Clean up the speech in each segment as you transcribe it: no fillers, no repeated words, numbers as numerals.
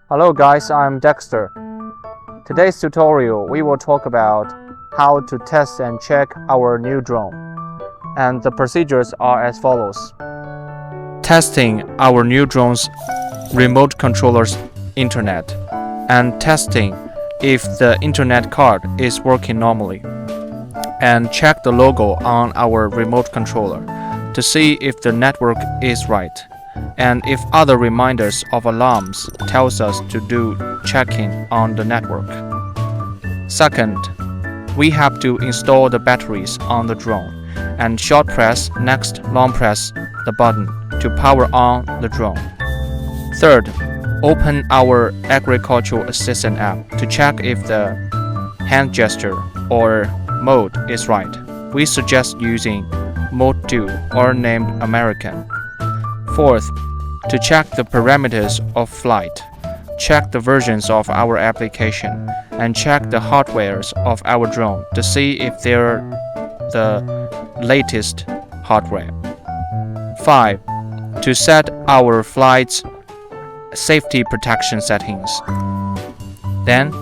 Hello guys, I'm Dexter. Today's tutorial we will talk about how to test and check our new drone. And the procedures are as follows. Testing our new drone's remote controller's internet and testing if the internet card is working normally, and check the logo on our remote controller to see if the network is right, and if other reminders of alarms tells us to do checking on the network. Second, we have to install the batteries on the drone and short press next long press the button to power on the drone. Third, open our agricultural assistant app to check if the hand gesture or mode is right. We suggest using Mode 2 or named American. Fourth, to check the parameters of flight, check the versions of our application and check the hardwares of our drone to see if they're the latest hardware. 5. To set our flight's safety protection settings. Then,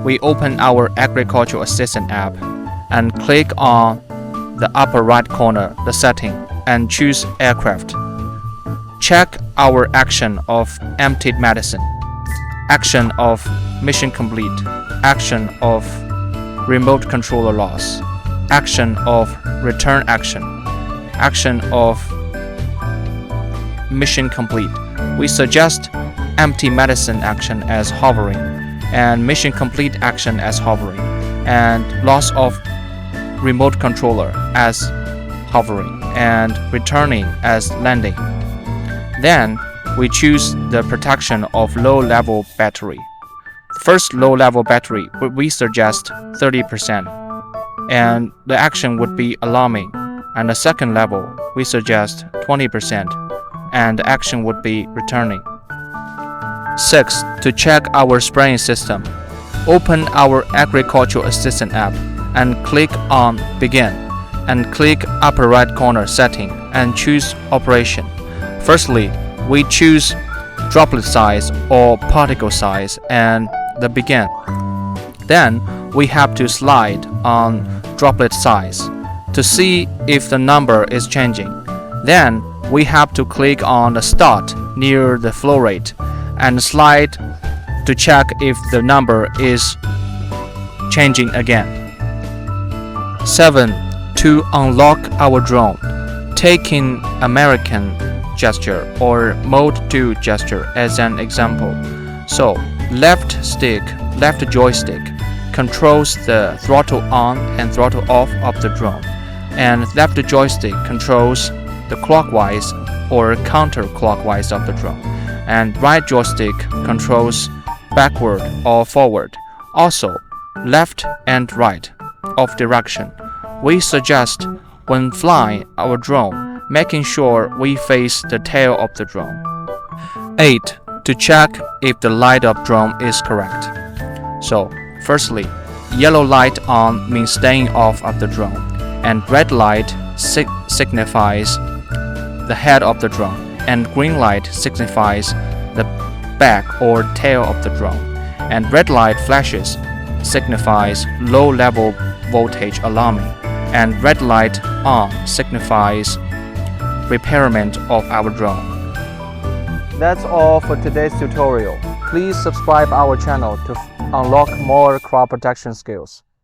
we open our agricultural assistant app and click on the upper right corner, the setting, and choose aircraft. Check our action of emptied medicine, action of mission complete, action of remote controller loss, action of return action, action of mission complete. We suggest empty medicine action as hovering, and mission complete action as hovering, and loss of remote controller as hovering, and returning as landing. Then we choose the protection of low-level battery. First low-level battery, we suggest 30%, and the action would be alarming. And the second level, we suggest 20%, and the action would be returning. 6. To check our spraying system, open our agricultural assistant app and click on Begin, and click upper right corner setting and choose Operation. Firstly, we choose droplet size or particle size and the Begin. Then we have to slide on droplet size to see if the number is changing. Then we have to click on the Start near the flow rate and slide to check if the number is changing again. 7. To unlock our drone, taking American gesture or Mode 2 gesture as an example. So, left joystick controls the throttle on and throttle off of the drone, and left joystick controls the clockwise or counterclockwise of the drone, and right joystick controls backward or forward, also left and right of direction. We suggest when flying our drone, making sure we face the tail of the drone. 8. To check if the light of drone is correct. So, firstly, yellow light on means staying off of the drone, and red light signifies the head of the drone, and green light signifies the back or tail of the drone, and red light flashes signifies low level voltage alarming, and red light on signifies repairment of our drone. That's all for today's tutorial. Please subscribe our channel to unlock more crop protection skills.